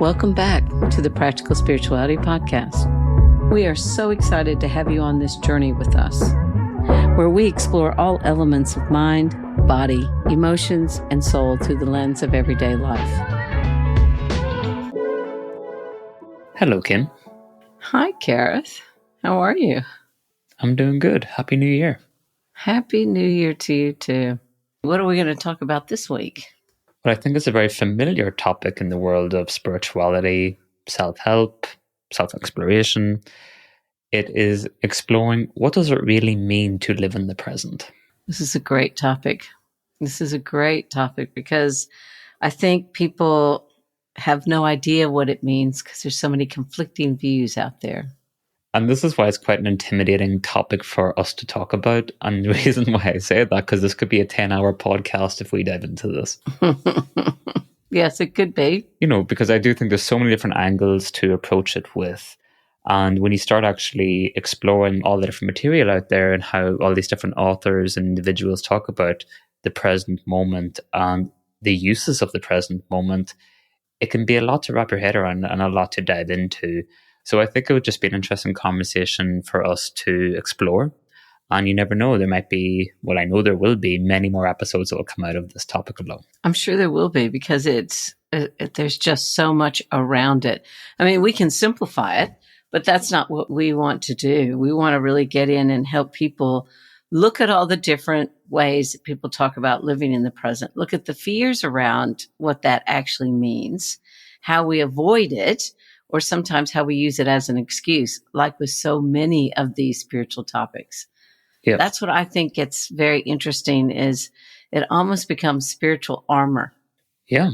Welcome back to the Practical Spirituality Podcast. We are so excited to have you on this journey with us, where we explore all elements of mind, body, emotions, and soul through the lens of everyday life. Hello, Kim. Hi, Gareth. How are you? I'm doing good. Happy New Year. Happy New Year to you, too. What are we going to talk about this week? Well, I think it's a very familiar topic in the world of spirituality, self-help, self-exploration. It is exploring what does it really mean to live in the present. This is a great topic. Because I think people have no idea what it means because there's so many conflicting views out there. And this is why it's quite an intimidating topic for us to talk about. And the reason why I say that, because this could be a 10-hour podcast if we dive into this. Yes, it could be. Because I do think there's so many different angles to approach it with. And when you start actually exploring all the different material out there and how all these different authors and individuals talk about the present moment and the uses of the present moment, it can be a lot to wrap your head around and a lot to dive into. So I think it would just be an interesting conversation for us to explore. And you never know, there might be, well, I know there will be many more episodes that will come out of this topic alone. I'm sure there will be because there's just so much around it. I mean, we can simplify it, but that's not what we want to do. We want to really get in and help people look at all the different ways that people talk about living in the present. Look at the fears around what that actually means, how we avoid it, or sometimes how we use it as an excuse, like with so many of these spiritual topics. Yeah. That's what I think gets very interesting is it almost becomes spiritual armor. Yeah.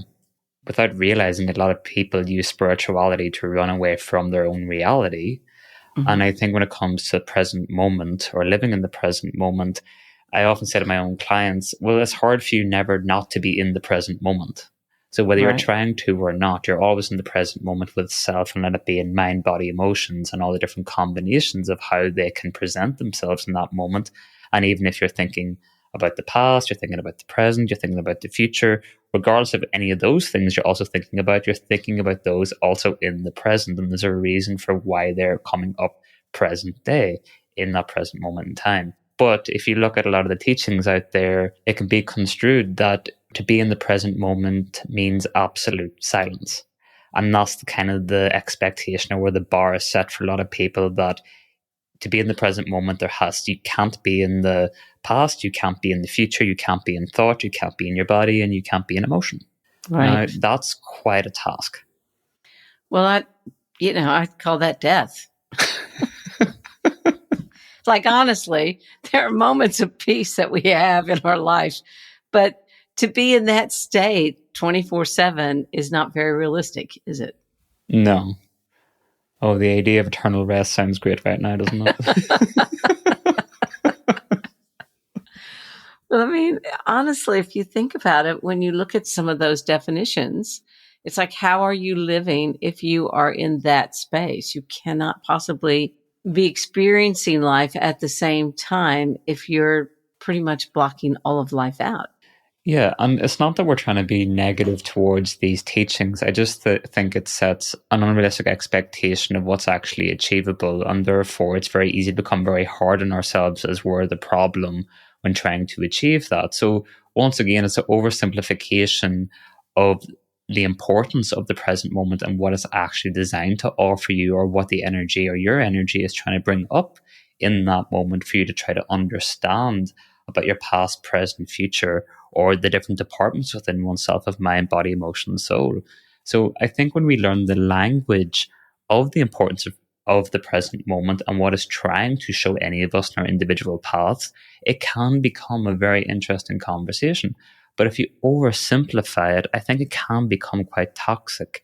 Without realizing it, a lot of people use spirituality to run away from their own reality. Mm-hmm. And I think when it comes to the present moment or living in the present moment, I often say to my own clients, well, it's hard for you never not to be in the present moment. So whether you're trying to or not, you're always in the present moment with self, and let it be in mind, body, emotions, and all the different combinations of how they can present themselves in that moment. And even if you're thinking about the past, you're thinking about the present, you're thinking about the future, regardless of any of those things you're thinking about those also in the present. And there's a reason for why they're coming up present day in that present moment in time. But if you look at a lot of the teachings out there, it can be construed that to be in the present moment means absolute silence. And that's the kind of the expectation or where the bar is set for a lot of people, that to be in the present moment, you can't be in the past, you can't be in the future, you can't be in thought, you can't be in your body, and you can't be in emotion. Right. Now, that's quite a task. Well, I call that death. Like, honestly, there are moments of peace that we have in our life, but to be in that state 24/7 is not very realistic, is it? No. Oh, the idea of eternal rest sounds great right now, doesn't it? Well, I mean, honestly, if you think about it, when you look at some of those definitions, it's like, how are you living if you are in that space? You cannot possibly be experiencing life at the same time if you're pretty much blocking all of life out. Yeah, and it's not that we're trying to be negative towards these teachings. I just think it sets an unrealistic expectation of what's actually achievable, and therefore it's very easy to become very hard on ourselves as we're the problem when trying to achieve that. So once again, it's an oversimplification of the importance of the present moment and what it's actually designed to offer you, or what the energy or your energy is trying to bring up in that moment for you to try to understand about your past, present, future, or the different departments within oneself of mind, body, emotion, and soul. So I think when we learn the language of the importance of the present moment and what is trying to show any of us in our individual paths, it can become a very interesting conversation. But if you oversimplify it, I think it can become quite toxic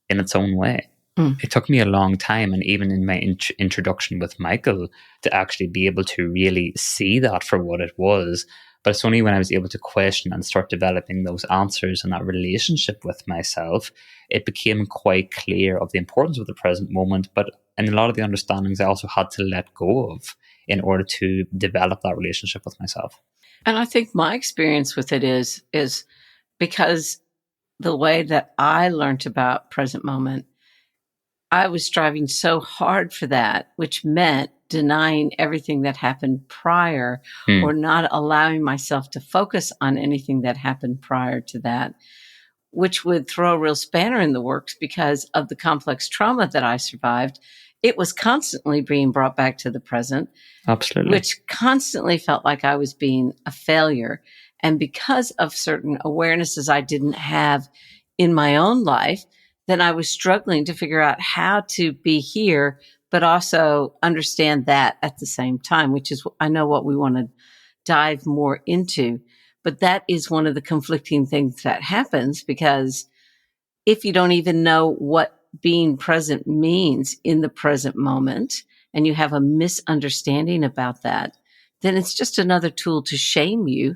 in its own way. It took me a long time, and even in my introduction with Michael, to actually be able to really see that for what it was. But it's only when I was able to question and start developing those answers and that relationship with myself, it became quite clear of the importance of the present moment. But in a lot of the understandings I also had to let go of in order to develop that relationship with myself. And I think my experience with it is because the way that I learned about present moment, I was striving so hard for that, which meant denying everything that happened prior Hmm. or not allowing myself to focus on anything that happened prior to that, which would throw a real spanner in the works because of the complex trauma that I survived. It was constantly being brought back to the present, Absolutely. which constantly felt like I was being a failure. And because of certain awarenesses I didn't have in my own life, then I was struggling to figure out how to be here, but also understand that at the same time, which is, I know, what we want to dive more into. But that is one of the conflicting things that happens, because if you don't even know what being present means in the present moment and you have a misunderstanding about that, then it's just another tool to shame you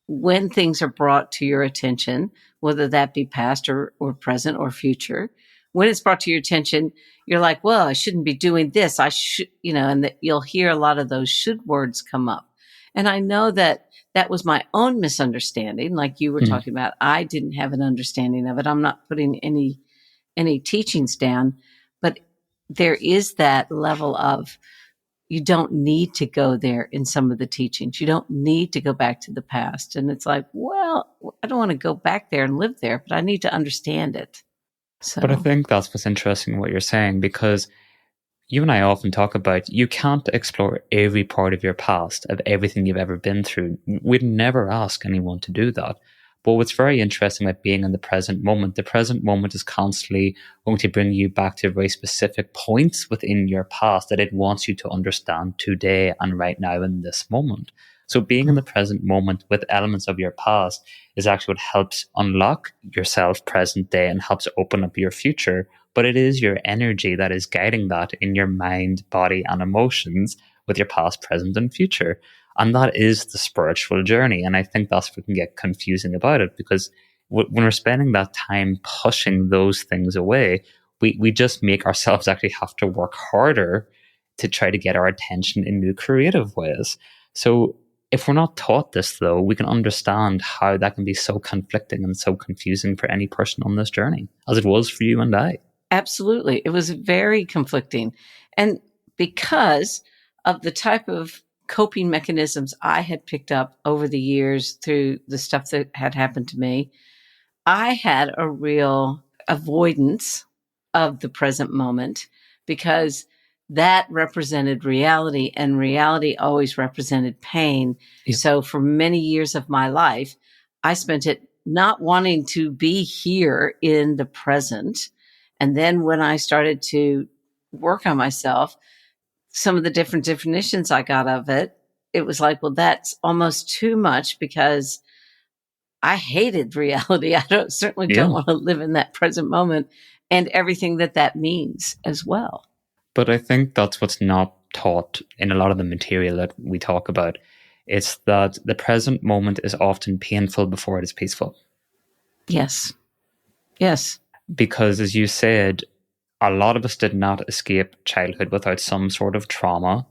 when things are brought to your attention, whether that be past or present or future. When it's brought to your attention, you're like, well, I shouldn't be doing this. I should, and that you'll hear a lot of those should words come up. And I know that that was my own misunderstanding. Like you were Hmm. talking about, I didn't have an understanding of it. I'm not putting any teachings down, but there is that level of, you don't need to go there in some of the teachings. You don't need to go back to the past. And it's like, well, I don't want to go back there and live there, but I need to understand it. But I So think that's what's interesting what you're saying, because you and I often talk about you can't explore every part of your past, of everything you've ever been through. We'd never ask anyone to do that. But what's very interesting about being in the present moment is constantly going to bring you back to very specific points within your past that it wants you to understand today and right now in this moment. So being in the present moment with elements of your past is actually what helps unlock yourself present day and helps open up your future, but it is your energy that is guiding that in your mind, body, and emotions with your past, present, and future. And that is the spiritual journey. And I think that's what can get confusing about it, because when we're spending that time pushing those things away, we just make ourselves actually have to work harder to try to get our attention in new creative ways. So if we're not taught this, though, we can understand how that can be so conflicting and so confusing for any person on this journey, as it was for you and I. absolutely. It was very conflicting. And because of the type of coping mechanisms I had picked up over the years through the stuff that had happened to me, I had a real avoidance of the present moment, because that represented reality, and reality always represented pain. Yep. So for many years of my life, I spent it not wanting to be here in the present. And then when I started to work on myself, some of the different definitions I got of it, it was like, well, that's almost too much, because I hated reality. I certainly don't Yeah. want to live in that present moment and everything that that means as well. But I think that's what's not taught in a lot of the material that we talk about. It's that the present moment is often painful before it is peaceful. Yes. Yes. Because, as you said, a lot of us did not escape childhood without some sort of trauma,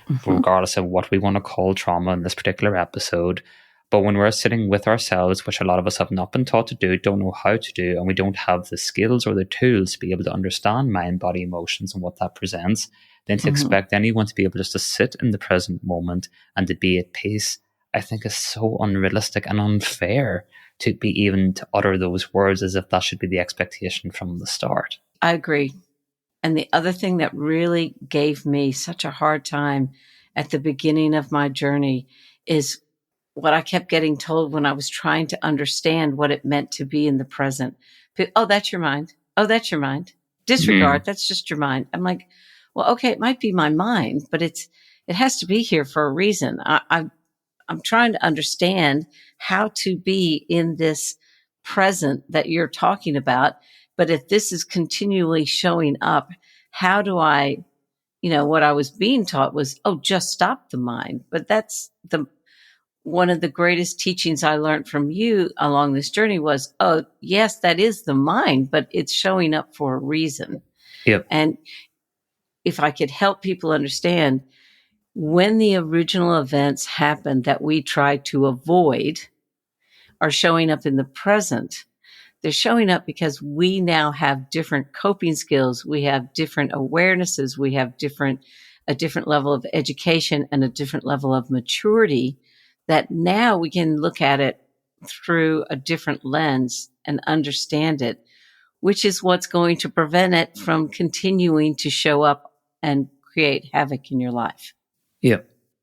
Mm-hmm. regardless of what we want to call trauma in this particular episode. But when we're sitting with ourselves, which a lot of us have not been taught to do, don't know how to do, and we don't have the skills or the tools to be able to understand mind, body, emotions and what that presents, then to Mm-hmm. expect anyone to be able just to sit in the present moment and to be at peace, I think is so unrealistic and unfair to be even to utter those words as if that should be the expectation from the start. I agree. And the other thing that really gave me such a hard time at the beginning of my journey is what I kept getting told when I was trying to understand what it meant to be in the present. Oh, that's your mind. Oh, that's your mind. Mm. Disregard. That's just your mind. I'm like, well, okay, it might be my mind, but it has to be here for a reason. I'm trying to understand how to be in this present that you're talking about. But if this is continually showing up, how do I, what I was being taught was, oh, just stop the mind. But that's one of the greatest teachings I learned from you along this journey was, oh, yes, that is the mind, but it's showing up for a reason. Yep. And if I could help people understand, when the original events happen that we try to avoid are showing up in the present, They're showing up because we now have different coping skills. We have different awarenesses. We have a different level of education and a different level of maturity that now we can look at it through a different lens and understand it, which is what's going to prevent it from continuing to show up and create havoc in your life. Yeah.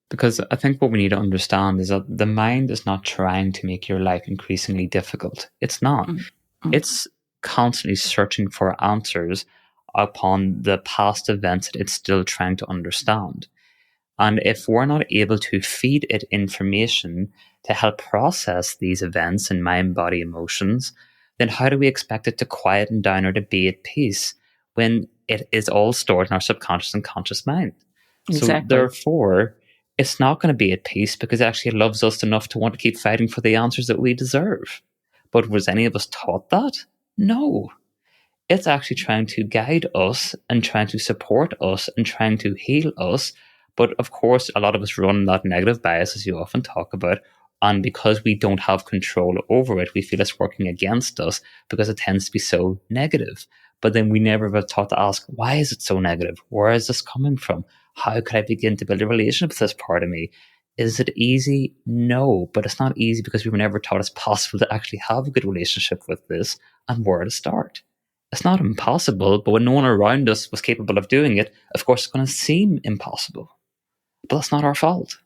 Because I think what we need to understand is that the mind is not trying to make your life increasingly difficult. It's not. Mm-hmm. It's constantly searching for answers upon the past events that it's still trying to understand. And if we're not able to feed it information to help process these events and mind, body, emotions, then how do we expect it to quieten down or to be at peace when it is all stored in our subconscious and conscious mind? So Exactly. therefore, it's not going to be at peace because it actually loves us enough to want to keep fighting for the answers that we deserve. But was any of us taught that? No. It's actually trying to guide us and trying to support us and trying to heal us. But of course, a lot of us run that negative bias, as you often talk about. And because we don't have control over it, we feel it's working against us because it tends to be so negative. But then we never were taught to ask, why is it so negative? Where is this coming from? How could I begin to build a relationship with this part of me? Is it easy? No, but it's not easy because we were never taught it's possible to actually have a good relationship with this and where to start. It's not impossible, but when no one around us was capable of doing it, of course it's going to seem impossible. But that's not our fault.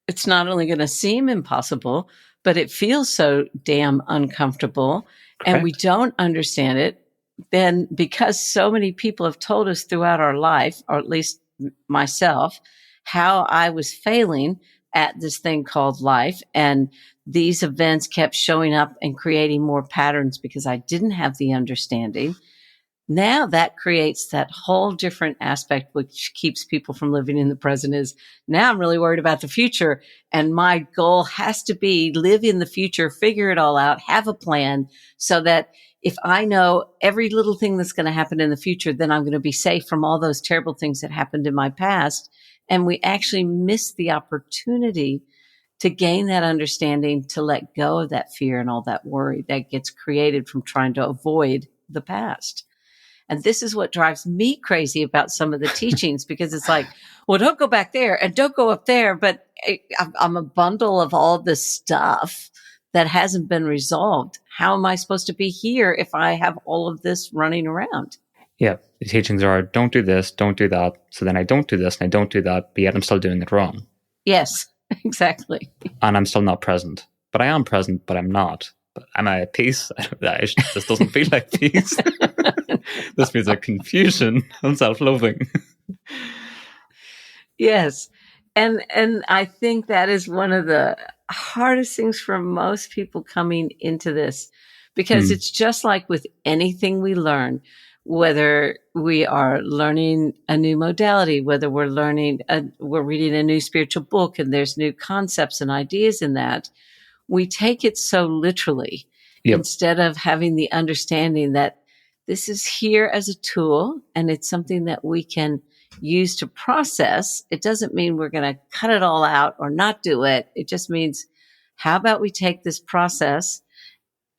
It's not only going to seem impossible, but it feels so damn uncomfortable. Correct. And we don't understand it. Then because so many people have told us throughout our life, or at least myself, how I was failing at this thing called life. And these events kept showing up and creating more patterns because I didn't have the understanding. Now that creates that whole different aspect, which keeps people from living in the present. Is now I'm really worried about the future. And my goal has to be live in the future, figure it all out, have a plan so that if I know every little thing that's going to happen in the future, then I'm going to be safe from all those terrible things that happened in my past. And we actually miss the opportunity to gain that understanding, to let go of that fear and all that worry that gets created from trying to avoid the past. And this is what drives me crazy about some of the teachings, because it's like, well, don't go back there and don't go up there. But I'm a bundle of all this stuff that hasn't been resolved. How am I supposed to be here if I have all of this running around? Yeah, the teachings are don't do this, don't do that. So then I don't do this and I don't do that, but yet I'm still doing it wrong. Yes, exactly. And I'm still not present. But I am present, but I'm not. But am I at peace? This doesn't feel like peace. This feels like confusion and self-loathing. Yes. And I think that is one of the hardest things for most people coming into this, because it's just like with anything we learn, whether we are learning a new modality, whether we're we're reading a new spiritual book and there's new concepts and ideas in that, we take it so literally. Yep. Instead of having the understanding that this is here as a tool and it's something that we can use to process. It doesn't mean we're going to cut it all out or not do it. It just means, how about we take this process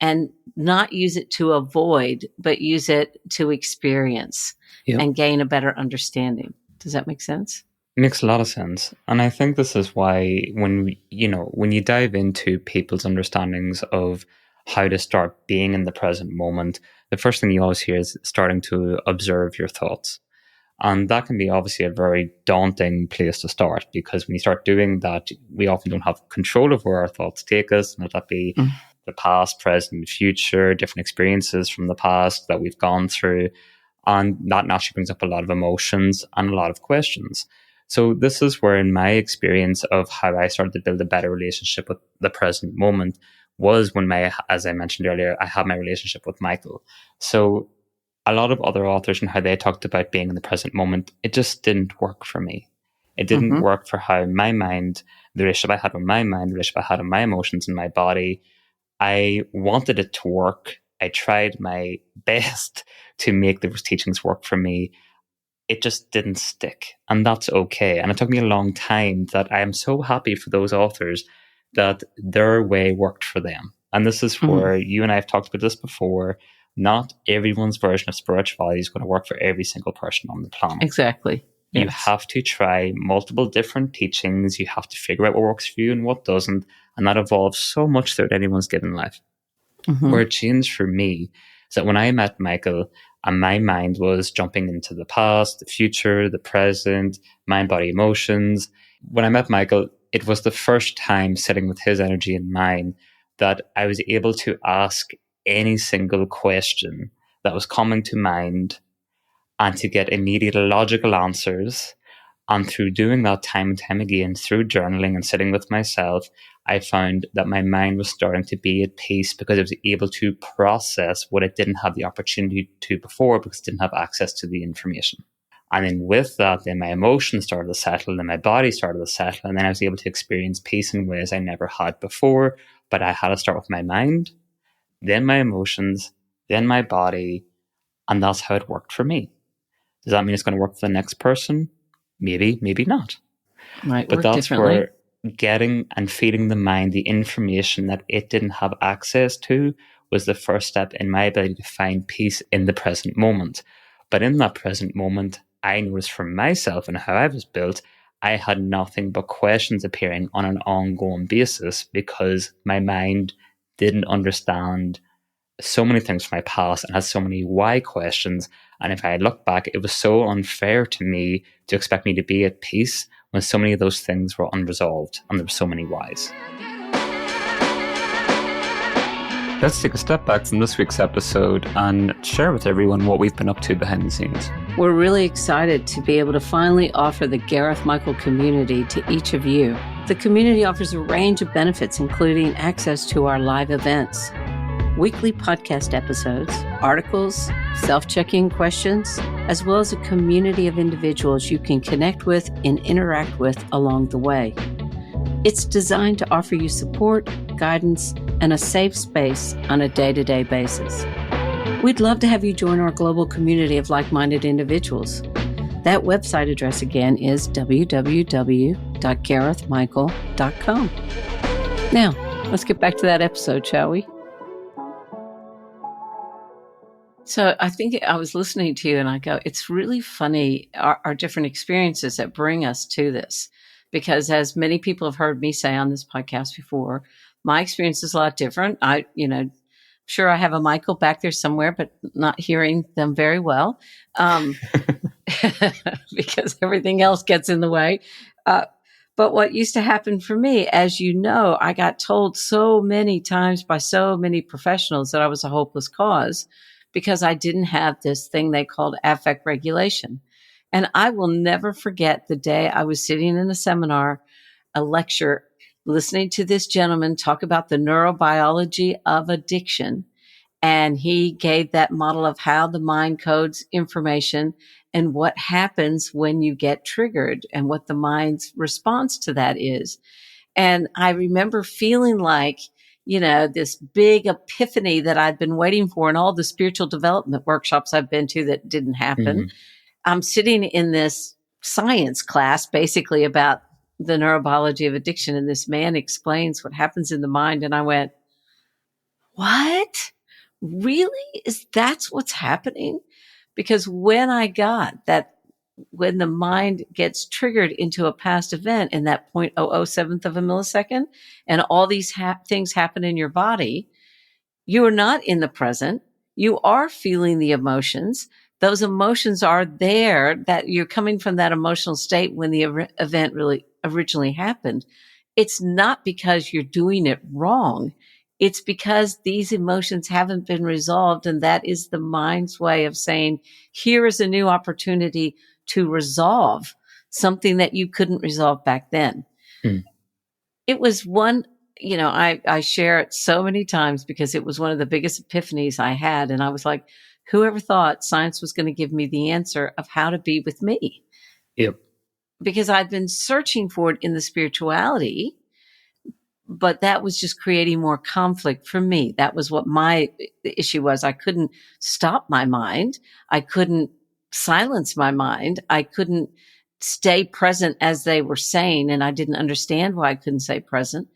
and not use it to avoid, but use it to experience and gain a better understanding. Does that make sense? It makes a lot of sense. And I think this is why when you dive into people's understandings of how to start being in the present moment, the first thing you always hear is starting to observe your thoughts. And that can be obviously a very daunting place to start, because when you start doing that, we often don't have control of where our thoughts take us. Let that be the past, present, future, different experiences from the past that we've gone through. And that naturally brings up a lot of emotions and a lot of questions. So this is where, in my experience of how I started to build a better relationship with the present moment, was when as I mentioned earlier, I had my relationship with Michael. So a lot of other authors and how they talked about being in the present moment, it just didn't work for me. It didn't work for how my mind, the relationship I had with my mind, the relationship I had with my emotions and my body, I wanted it to work. I tried my best to make those teachings work for me. It just didn't stick. And that's okay. And it took me a long time. That I am so happy for those authors that their way worked for them. And this is where you and I have talked about this before. Not everyone's version of spirituality is going to work for every single person on the planet. Exactly. You Yes. have to try multiple different teachings. You have to figure out what works for you and what doesn't. And that evolves so much throughout anyone's given life. Where it changed for me is that when I met Michael, and my mind was jumping into the past, the future, the present, mind, body, emotions. When I met Michael, it was the first time sitting with his energy and mine that I was able to ask any single question that was coming to mind and to get immediate logical answers. And through doing that time and time again, through journaling and sitting with myself, I found that my mind was starting to be at peace because I was able to process what it didn't have the opportunity to before because it didn't have access to the information. And then with that, then my emotions started to settle, then my body started to settle, and then I was able to experience peace in ways I never had before. But I had to start with my mind, then my emotions, then my body, and that's how it worked for me. Does that mean it's going to work for the next person? Maybe, maybe not. Might But work that's differently. where getting and feeding the mind the information that it didn't have access to was the first step in my ability to find peace in the present moment. But in that present moment, I noticed for myself and how I was built, I had nothing but questions appearing on an ongoing basis because my mind didn't understand so many things from my past and has so many why questions. And if I look back, it was so unfair to me to expect me to be at peace when so many of those things were unresolved and there were so many whys. Let's take a step back from this week's episode and share with everyone what we've been up to behind the scenes. We're really excited to be able to finally offer the Gareth Michael community to each of you. The community offers a range of benefits, including access to our live events, weekly podcast episodes, articles, self-checking questions, as well as a community of individuals you can connect with and interact with along the way. It's designed to offer you support, guidance, and a safe space on a day-to-day basis. We'd love to have you join our global community of like-minded individuals. That website address again is www.garethmichael.com. Now, let's get back to that episode, shall we? So I think I was listening to you and I go, it's really funny, our different experiences that bring us to this. Because as many people have heard me say on this podcast before, my experience is a lot different. Sure I have a Michael back there somewhere, but not hearing them very well because everything else gets in the way. But what used to happen for me, as you know, I got told so many times by so many professionals that I was a hopeless cause because I didn't have this thing they called affect regulation. And I will never forget the day I was sitting in a seminar, a lecture, listening to this gentleman talk about the neurobiology of addiction. And he gave that model of how the mind codes information and what happens when you get triggered and what the mind's response to that is. And I remember feeling like, this big epiphany that I'd been waiting for in all the spiritual development workshops I've been to that didn't happen. Mm-hmm. I'm sitting in this science class basically about the neurobiology of addiction. And this man explains what happens in the mind. And I went, what? Really? That's what's happening? Because when I got that, when the mind gets triggered into a past event in that 0.007th of a millisecond, and all these things happen in your body, you are not in the present. You are feeling the emotions. Those emotions are there, that you're coming from that emotional state when the event really originally happened. It's not because you're doing it wrong. It's because these emotions haven't been resolved. And that is the mind's way of saying, here is a new opportunity to resolve something that you couldn't resolve back then. It was one, I share it so many times because it was one of the biggest epiphanies I had. And I was like, whoever thought science was going to give me the answer of how to be with me? Yep. Because I'd been searching for it in the spirituality, but that was just creating more conflict for me. That was what my issue was. I couldn't stop my mind. I couldn't silence my mind. I couldn't stay present as they were saying. And I didn't understand why I couldn't stay present.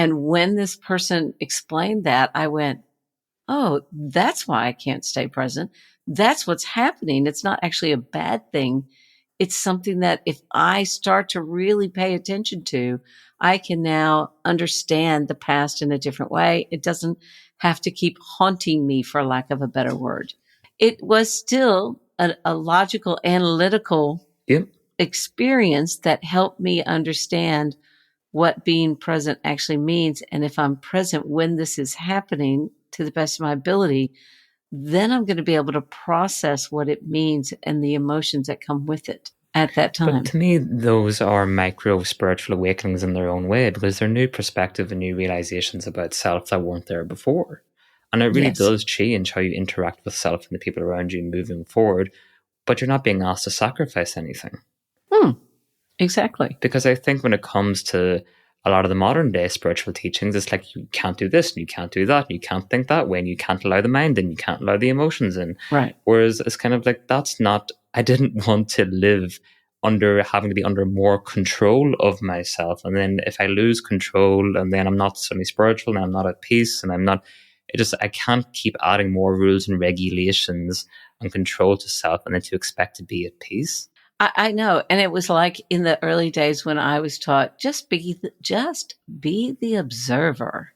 And when this person explained that, I went, oh, that's why I can't stay present. That's what's happening. It's not actually a bad thing. It's something that if I start to really pay attention to, I can now understand the past in a different way. It doesn't have to keep haunting me, for lack of a better word. It was still a logical, analytical Yep. experience that helped me understand what being present actually means. And if I'm present when this is happening to the best of my ability, then I'm going to be able to process what it means and the emotions that come with it at that But time. to me, those are micro spiritual awakenings in their own way, because they're new perspective and new realizations about self that weren't there before. And it really Yes. does change how you interact with self and the people around you moving forward, but you're not being asked to sacrifice anything. Exactly. Because I think when it comes to a lot of the modern day spiritual teachings, it's like you can't do this and you can't do that and you can't think that way and you can't allow the mind in, you can't allow the emotions in. Right. Whereas it's kind of like, that's not, I didn't want to live under having to be under more control of myself. And then if I lose control and then I'm not suddenly spiritual and I'm not at peace and I'm not, I can't keep adding more rules and regulations and control to self and then to expect to be at peace. I know. And it was like in the early days when I was taught, just be the observer.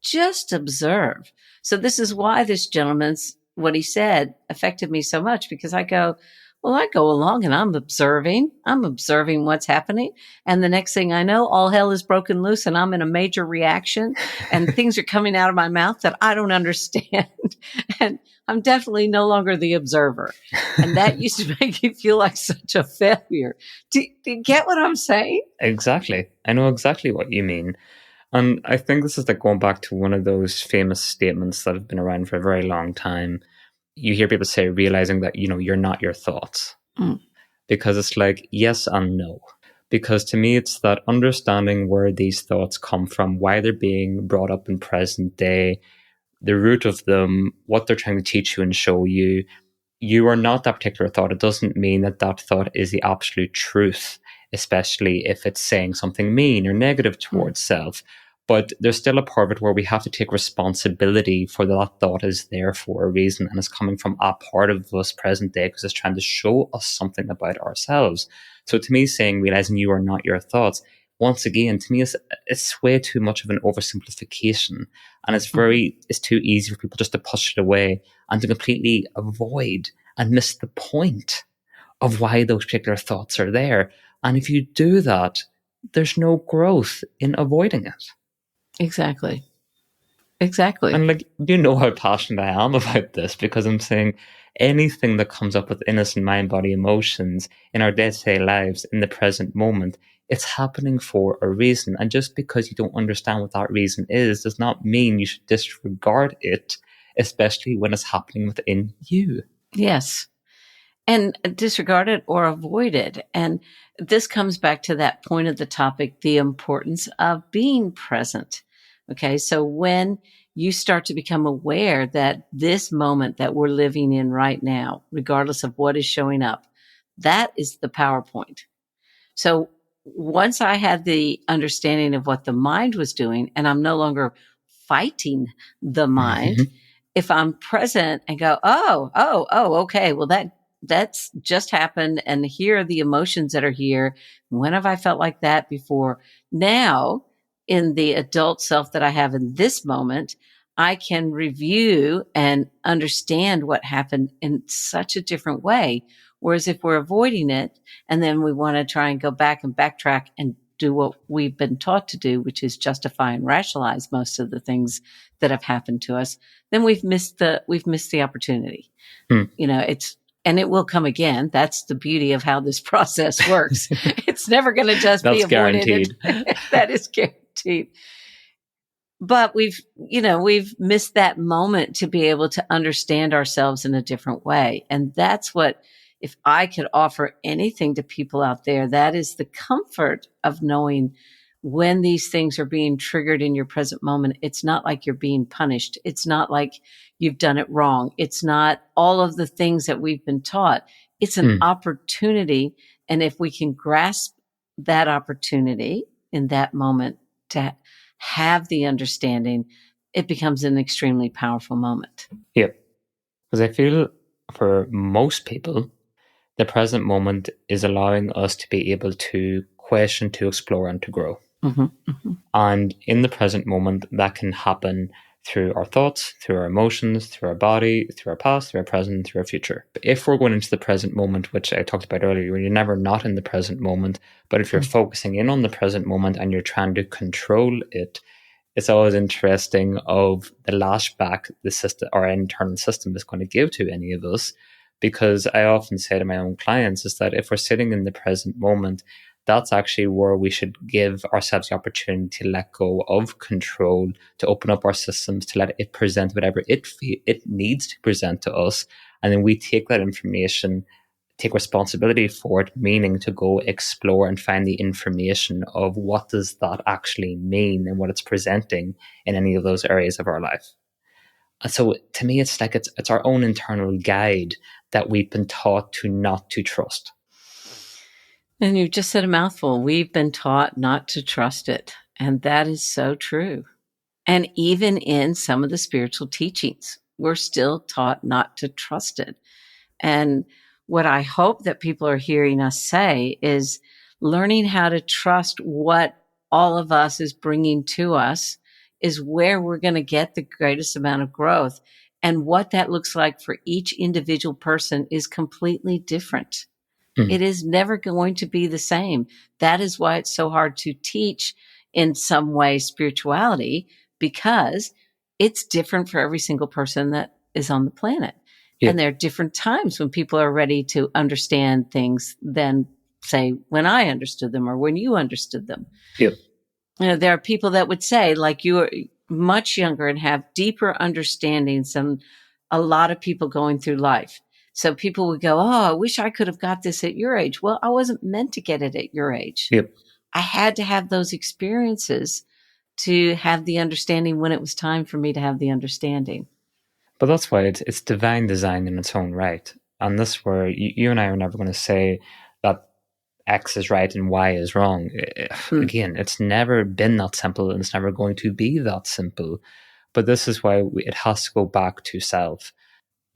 Just observe. So this is why this gentleman's, what he said affected me so much, because I go along and I'm observing what's happening. And the next thing I know, all hell is broken loose and I'm in a major reaction and things are coming out of my mouth that I don't understand. And I'm definitely no longer the observer. And that used to make me feel like such a failure. Do you get what I'm saying? Exactly. I know exactly what you mean. And I think this is like going back to one of those famous statements that have been around for a very long time. You hear people say, realizing that, you're not your thoughts. Because it's like, yes and no. Because to me, it's that understanding where these thoughts come from, why they're being brought up in present day, the root of them, what they're trying to teach you and show you. You are not that particular thought. It doesn't mean that that thought is the absolute truth, especially if it's saying something mean or negative towards self. But there's still a part of it where we have to take responsibility for that thought is there for a reason and is coming from a part of us present day because it's trying to show us something about ourselves. So to me, saying realizing you are not your thoughts, once again, to me, it's way too much of an oversimplification. And it's too easy for people just to push it away and to completely avoid and miss the point of why those particular thoughts are there. And if you do that, there's no growth in avoiding it. Exactly. And how passionate I am about this, because I'm saying anything that comes up with innocent mind, body, emotions in our day-to-day lives in the present moment, it's happening for a reason. And just because you don't understand what that reason is, does not mean you should disregard it, especially when it's happening within you. Yes. And disregard it or avoid it. And this comes back to that point of the topic, the importance of being present. Okay. So when you start to become aware that this moment that we're living in right now, regardless of what is showing up, that is the PowerPoint. So once I had the understanding of what the mind was doing, and I'm no longer fighting the mind, if I'm present and go, okay, well, that's just happened. And here are the emotions that are here. When have I felt like that before? Now, in the adult self that I have in this moment, I can review and understand what happened in such a different way. Whereas if we're avoiding it and then we want to try and go back and backtrack and do what we've been taught to do, which is justify and rationalize most of the things that have happened to us, then we've missed the opportunity. And it will come again. That's the beauty of how this process works. It's never going to just be avoided. Guaranteed. That is guaranteed. But we've missed that moment to be able to understand ourselves in a different way. And that's what, if I could offer anything to people out there, that is the comfort of knowing when these things are being triggered in your present moment. It's not like you're being punished. It's not like you've done it wrong. It's not all of the things that we've been taught. It's an opportunity. And if we can grasp that opportunity in that moment to have the understanding, it becomes an extremely powerful moment. Yep. Because I feel for most people, the present moment is allowing us to be able to question, to explore, and to grow. Mm-hmm, mm-hmm. And in the present moment, that can happen through our thoughts, through our emotions, through our body, through our past, through our present, through our future. But if we're going into the present moment, which I talked about earlier, where you're never not in the present moment, but if you're focusing in on the present moment and you're trying to control it, it's always interesting of the lashback the system, our internal system, is going to give to any of us. Because I often say to my own clients is that if we're sitting in the present moment, that's actually where we should give ourselves the opportunity to let go of control, to open up our systems, to let it present whatever it needs to present to us. And then we take that information, take responsibility for it, meaning to go explore and find the information of what does that actually mean and what it's presenting in any of those areas of our life. And so to me, it's like it's our own internal guide that we've been taught to not to trust. And you just said a mouthful. We've been taught not to trust it. And that is so true. And even in some of the spiritual teachings, we're still taught not to trust it. And what I hope that people are hearing us say is learning how to trust what all of us is bringing to us is where we're going to get the greatest amount of growth. And what that looks like for each individual person is completely different. It is never going to be the same. That is why it's so hard to teach in some way spirituality, because it's different for every single person that is on the planet. Yep. And there are different times when people are ready to understand things than, say, when I understood them or when you understood them. Yep. You know, there are people that would say, like, you are much younger and have deeper understandings than a lot of people going through life. So people would go, oh, I wish I could have got this at your age. Well, I wasn't meant to get it at your age. Yep. I had to have those experiences to have the understanding when it was time for me to have the understanding. But that's why it's divine design in its own right. And this is where you and I are never going to say that X is right and Y is wrong. Again, it's never been that simple and it's never going to be that simple. But this is why it has to go back to self.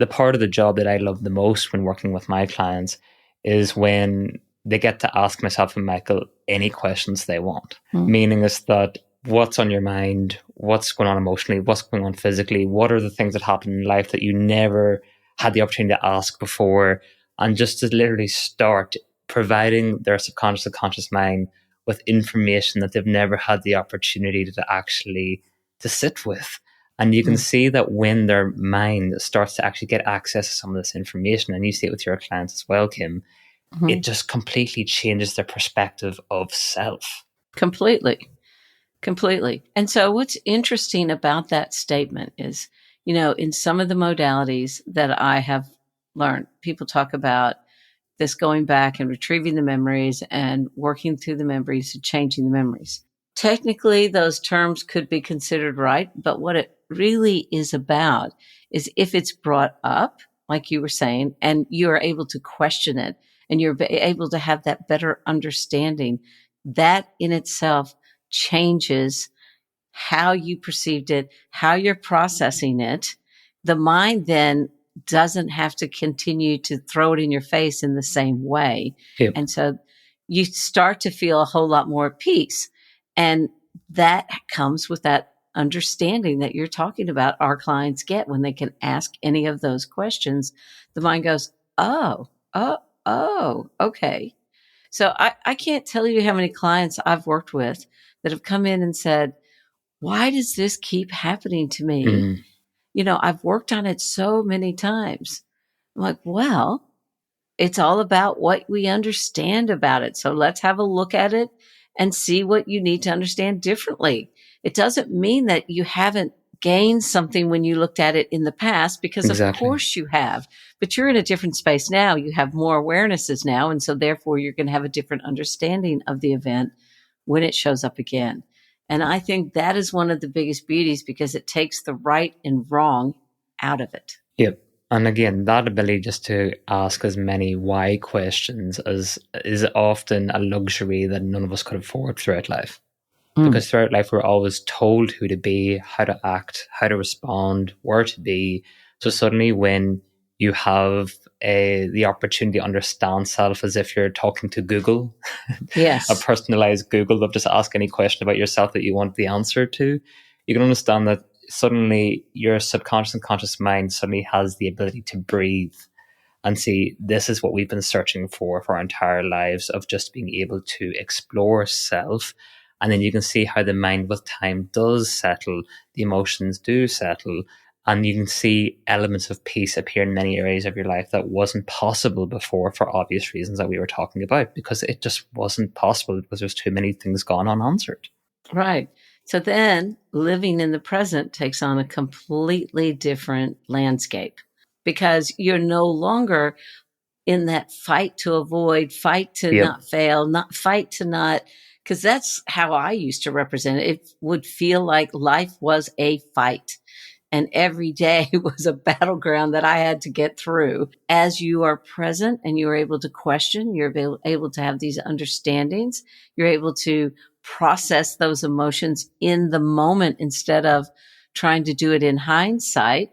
The part of the job that I love the most when working with my clients is when they get to ask myself and Michael any questions they want. Meaning is that what's on your mind, what's going on emotionally, what's going on physically, what are the things that happen in life that you never had the opportunity to ask before, and just to literally start providing their subconscious and conscious mind with information that they've never had the opportunity to actually to sit with. And you can see that when their mind starts to actually get access to some of this information, and you see it with your clients as well, Kim, it just completely changes their perspective of self. Completely. And so what's interesting about that statement is, you know, in some of the modalities that I have learned, people talk about this going back and retrieving the memories and working through the memories and changing the memories. Technically, those terms could be considered right, but what it really is about is if it's brought up, like you were saying, and you're able to question it and you're able to have that better understanding, that in itself changes how you perceived it, how you're processing it. The mind then doesn't have to continue to throw it in your face in the same way. Yep. And so you start to feel a whole lot more at peace. And that comes with that understanding that you're talking about our clients get when they can ask any of those questions. The mind goes, oh, okay. So I can't tell you how many clients I've worked with that have come in and said, why does this keep happening to me? You know, I've worked on it so many times. I'm like, well, it's all about what we understand about it. So let's have a look at it and see what you need to understand differently. It doesn't mean that you haven't gained something when you looked at it in the past, because of course you have, but you're in a different space now. You have more awarenesses now. And so therefore you're going to have a different understanding of the event when it shows up again. And I think that is one of the biggest beauties, because it takes the right and wrong out of it. Yep. And again, that ability just to ask as many why questions as is often a luxury that none of us could afford throughout life. Mm. Because throughout life, we're always told who to be, how to act, how to respond, where to be. So suddenly, when you have the opportunity to understand self as if you're talking to Google, a Yes. personalized Google of just ask any question about yourself that you want the answer to, you can understand that suddenly your subconscious and conscious mind suddenly has the ability to breathe and see this is what we've been searching for our entire lives, of just being able to explore self. And then you can see how the mind with time does settle, the emotions do settle, and you can see elements of peace appear in many areas of your life that wasn't possible before, for obvious reasons that we were talking about, because it just wasn't possible because there's too many things gone unanswered. Right. So then living in the present takes on a completely different landscape because you're no longer in that fight to avoid, fight to Yep. not fail, not fight to not, because that's how I used to represent it. It would feel like life was a fight. And every day was a battleground that I had to get through. As you are present and you're able to question, you're able to have these understandings, you're able to process those emotions in the moment instead of trying to do it in hindsight,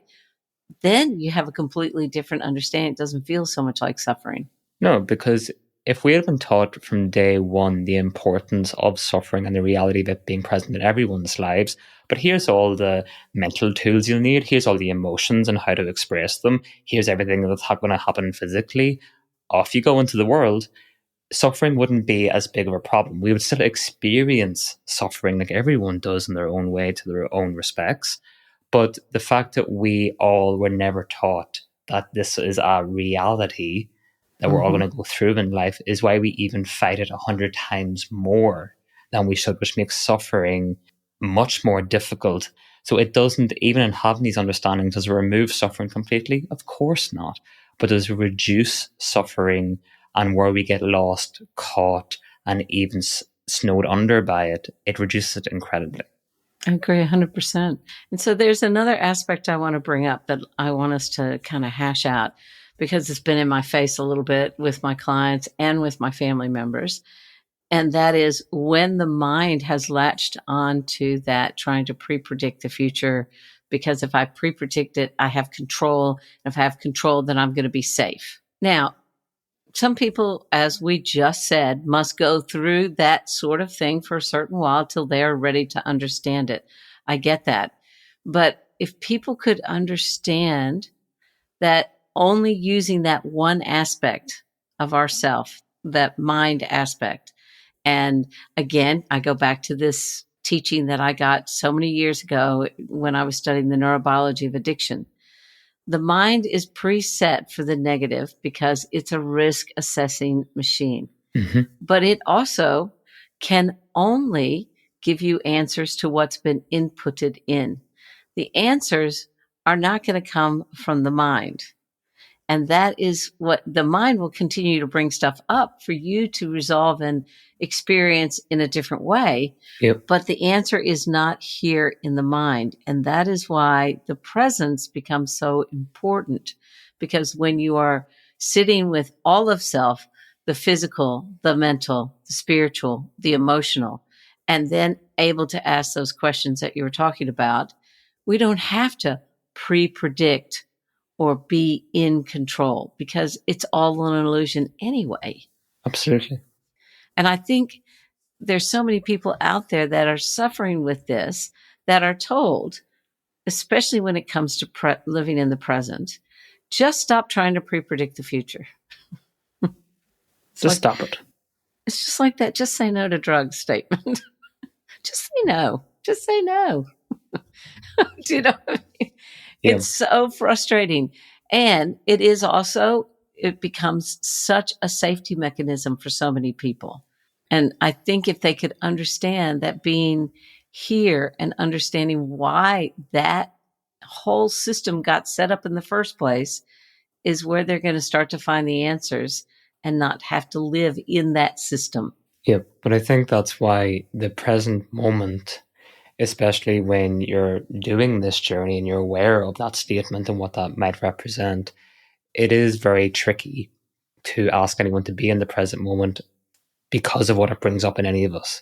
then you have a completely different understanding. It doesn't feel so much like suffering. No, because if we had been taught from day one the importance of suffering and the reality of it being present in everyone's lives, but here's all the mental tools you'll need, here's all the emotions and how to express them, here's everything that's going to happen physically, off you go into the world, suffering wouldn't be as big of a problem. We would still experience suffering like everyone does in their own way, to their own respects. But the fact that we all were never taught that this is a reality that we're all Mm-hmm. going to go through in life is why we even fight it 100 times more than we should, which makes suffering much more difficult. So it doesn't, even in having these understandings, does it remove suffering completely? Of course not. But does it reduce suffering, and where we get lost, caught, and even snowed under by it, it reduces it incredibly. I agree 100%. And so there's another aspect I want to bring up that I want us to kind of hash out because it's been in my face a little bit with my clients and with my family members. And that is when the mind has latched on to that, trying to pre-predict the future. Because if I pre-predict it, I have control. If I have control, then I'm going to be safe. Now, some people, as we just said, must go through that sort of thing for a certain while till they are ready to understand it. I get that. But if people could understand that only using that one aspect of ourself, that mind aspect, and again, I go back to this teaching that I got so many years ago when I was studying the neurobiology of addiction. The mind is preset for the negative because it's a risk assessing machine. Mm-hmm. But it also can only give you answers to what's been inputted in. The answers are not going to come from the mind. And that is what the mind will continue to bring stuff up for you to resolve and experience in a different way. Yep. But the answer is not here in the mind. And that is why the presence becomes so important. Because when you are sitting with all of self, the physical, the mental, the spiritual, the emotional, and then able to ask those questions that you were talking about, we don't have to pre-predict or be in control because it's all an illusion anyway. Absolutely. And I think there's so many people out there that are suffering with this that are told, especially when it comes to living in the present, just stop trying to pre-predict the future. Just stop it. It's just like that. Just say no to drugs statement. Just say no. Just say no. Do you know what I mean? Yeah. It's so frustrating. And it is also, it becomes such a safety mechanism for so many people. And I think if they could understand that being here and understanding why that whole system got set up in the first place is where they're going to start to find the answers and not have to live in that system. Yeah. But I think that's why the present moment, especially when you're doing this journey and you're aware of that statement and what that might represent, it is very tricky to ask anyone to be in the present moment because of what it brings up in any of us.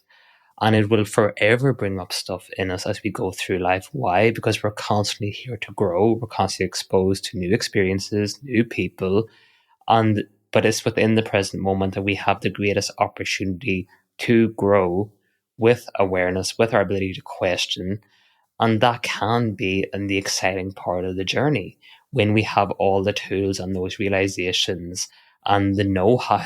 And it will forever bring up stuff in us as we go through life. Why? Because we're constantly here to grow. We're constantly exposed to new experiences, new people. But it's within the present moment that we have the greatest opportunity to grow with awareness, with our ability to question. And that can be in the exciting part of the journey when we have all the tools and those realizations and the know how,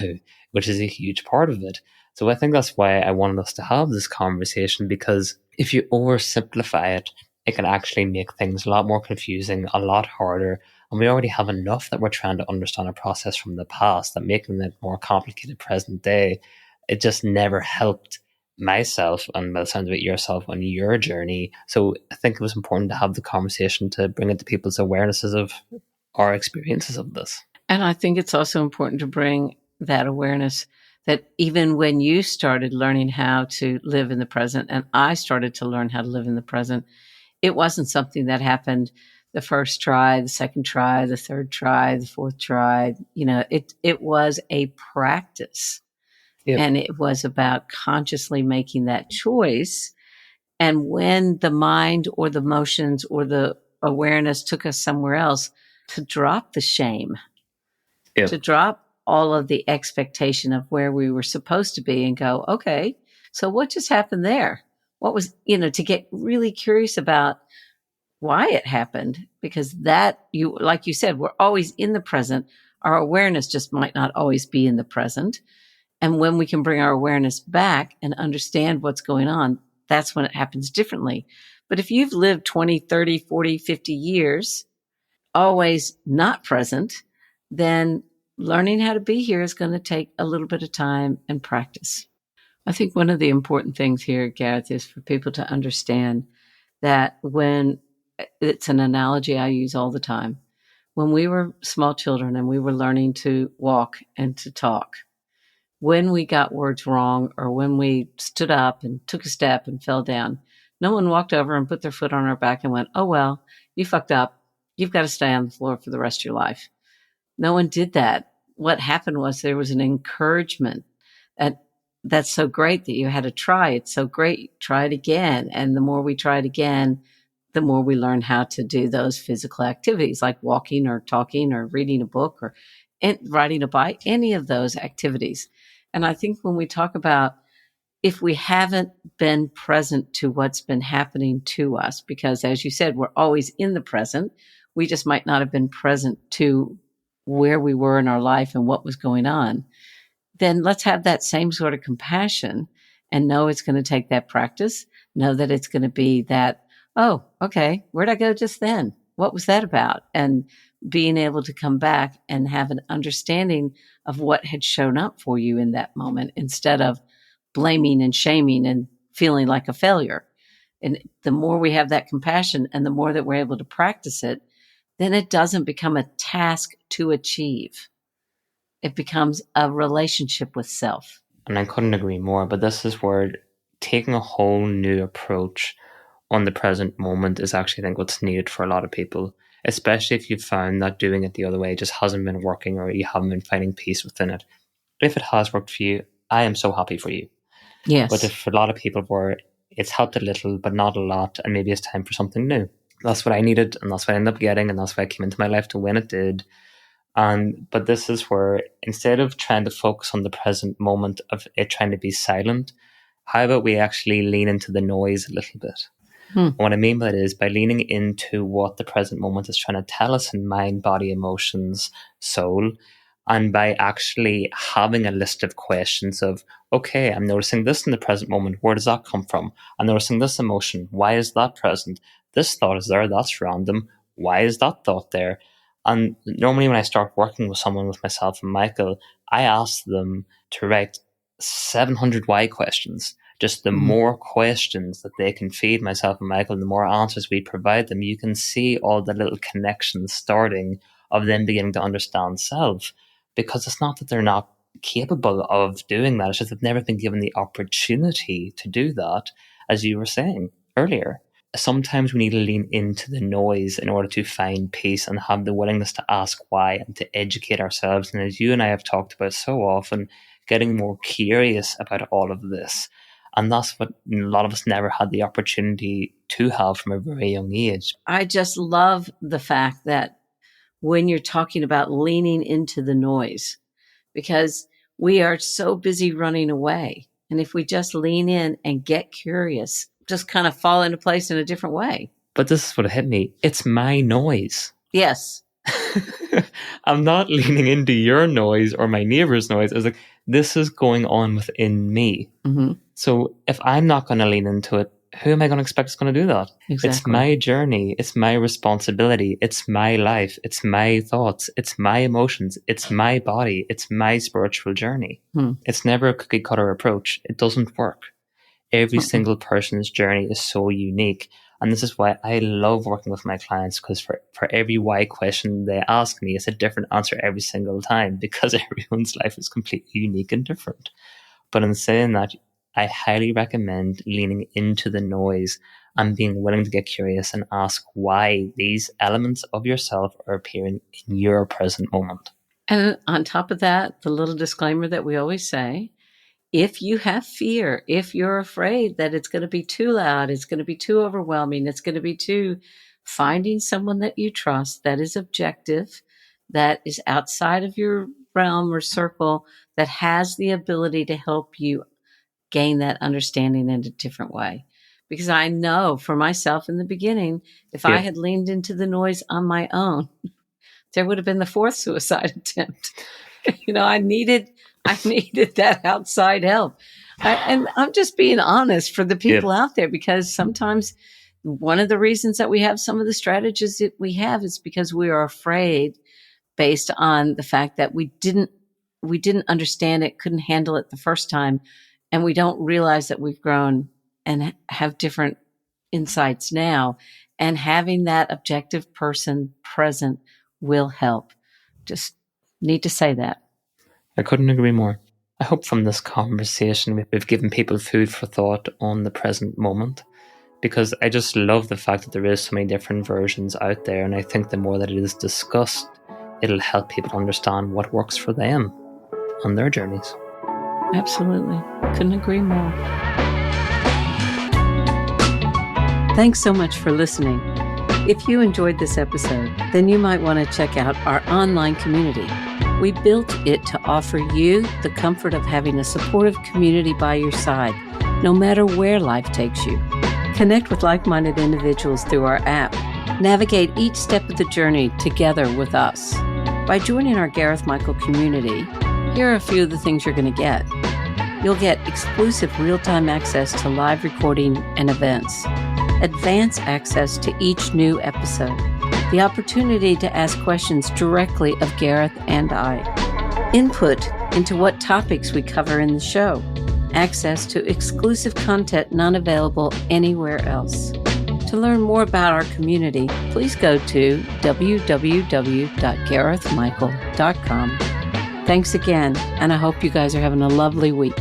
which is a huge part of it. So I think that's why I wanted us to have this conversation, because if you oversimplify it, it can actually make things a lot more confusing, a lot harder. And we already have enough that we're trying to understand a process from the past, that making it more complicated present day, it just never helped myself and by the sounds of it yourself on your journey. So I think it was important to have the conversation to bring it to people's awarenesses of our experiences of this. And I think it's also important to bring that awareness that even when you started learning how to live in the present, and I started to learn how to live in the present, it wasn't something that happened the first try, the second try, the third try, the fourth try. It was a practice. Yep. And it was about consciously making that choice. And when the mind or the emotions or the awareness took us somewhere else, to drop the shame, Yep. to drop all of the expectation of where we were supposed to be and go, okay, so what just happened there? What was, to get really curious about why it happened, because like you said, we're always in the present. Our awareness just might not always be in the present. And when we can bring our awareness back and understand what's going on, that's when it happens differently. But if you've lived 20, 30, 40, 50 years, always not present, then learning how to be here is going to take a little bit of time and practice. I think one of the important things here, Gareth, is for people to understand that when it's an analogy I use all the time, when we were small children and we were learning to walk and to talk, when we got words wrong or when we stood up and took a step and fell down, no one walked over and put their foot on our back and went, oh, well, you fucked up. You've got to stay on the floor for the rest of your life. No one did that. What happened was there was an encouragement that's so great that you had to try. It's so great. Try it again. And the more we try it again, the more we learn how to do those physical activities like walking or talking or reading a book or riding a bike, any of those activities. And I think when we talk about if we haven't been present to what's been happening to us, because as you said, we're always in the present, we just might not have been present to where we were in our life and what was going on, then let's have that same sort of compassion and know it's going to take that practice. Know that it's going to be that, oh, okay, where'd I go just then? What was that about? And being able to come back and have an understanding of what had shown up for you in that moment instead of blaming and shaming and feeling like a failure. And the more we have that compassion and the more that we're able to practice it, then it doesn't become a task to achieve. It becomes a relationship with self. And I couldn't agree more, but this is where taking a whole new approach on the present moment is actually, I think, what's needed for a lot of people, especially if you've found that doing it the other way just hasn't been working or you haven't been finding peace within it. If it has worked for you, I am so happy for you. Yes. But if for a lot of people where it's helped a little, but not a lot, and maybe it's time for something new. That's what I needed, and that's what I ended up getting, and that's why I came into my life to when it did. But this is where instead of trying to focus on the present moment of it trying to be silent, how about we actually lean into the noise a little bit? What I mean by that is by leaning into what the present moment is trying to tell us in mind, body, emotions, soul, and by actually having a list of questions of, okay, I'm noticing this in the present moment. Where does that come from? I'm noticing this emotion. Why is that present? This thought is there. That's random. Why is that thought there? And normally when I start working with someone, with myself and Michael, I ask them to write 700 why questions. Just the more questions that they can feed myself and Michael, the more answers we provide them, you can see all the little connections starting of them beginning to understand self. Because it's not that they're not capable of doing that, it's just they've never been given the opportunity to do that, as you were saying earlier. Sometimes we need to lean into the noise in order to find peace and have the willingness to ask why and to educate ourselves. And as you and I have talked about so often, getting more curious about all of this. And that's what a lot of us never had the opportunity to have from a very young age. I just love the fact that when you're talking about leaning into the noise, because we are so busy running away. And if we just lean in and get curious, just kind of fall into place in a different way. But this is what hit me. It's my noise. Yes. I'm not leaning into your noise or my neighbor's noise. It's like, this is going on within me. Mm-hmm. So if I'm not going to lean into it, who am I going to expect is going to do that? Exactly. It's my journey. It's my responsibility. It's my life. It's my thoughts. It's my emotions. It's my body. It's my spiritual journey. It's never a cookie cutter approach. It doesn't work. Every single person's journey is so unique. And this is why I love working with my clients, because for every why question they ask me, it's a different answer every single time, because everyone's life is completely unique and different. But in saying that, I highly recommend leaning into the noise and being willing to get curious and ask why these elements of yourself are appearing in your present moment. And on top of that, the little disclaimer that we always say, if you have fear, if you're afraid that it's going to be too loud, it's going to be too overwhelming, it's going to be too, finding someone that you trust, that is objective, that is outside of your realm or circle, that has the ability to help you gain that understanding in a different way. Because I know for myself in the beginning, if I had leaned into the noise on my own, there would have been the fourth suicide attempt. I needed that outside help. And I'm just being honest for the people out there, because sometimes one of the reasons that we have some of the strategies that we have is because we are afraid, based on the fact that we didn't understand it, couldn't handle it the first time. And we don't realize that we've grown and have different insights now. And having that objective person present will help. Just need to say that. I couldn't agree more. I hope from this conversation we've given people food for thought on the present moment, because I just love the fact that there is so many different versions out there. And I think the more that it is discussed, it'll help people understand what works for them on their journeys. Absolutely. Couldn't agree more. Thanks so much for listening. If you enjoyed this episode, then you might want to check out our online community. We built it to offer you the comfort of having a supportive community by your side, no matter where life takes you. Connect with like-minded individuals through our app. Navigate each step of the journey together with us. By joining our Gareth Michael community, here are a few of the things you're going to get. You'll get exclusive real-time access to live recording and events, advanced access to each new episode, the opportunity to ask questions directly of Gareth and I, input into what topics we cover in the show, access to exclusive content not available anywhere else. To learn more about our community, please go to www.garethmichael.com. Thanks again, and I hope you guys are having a lovely week.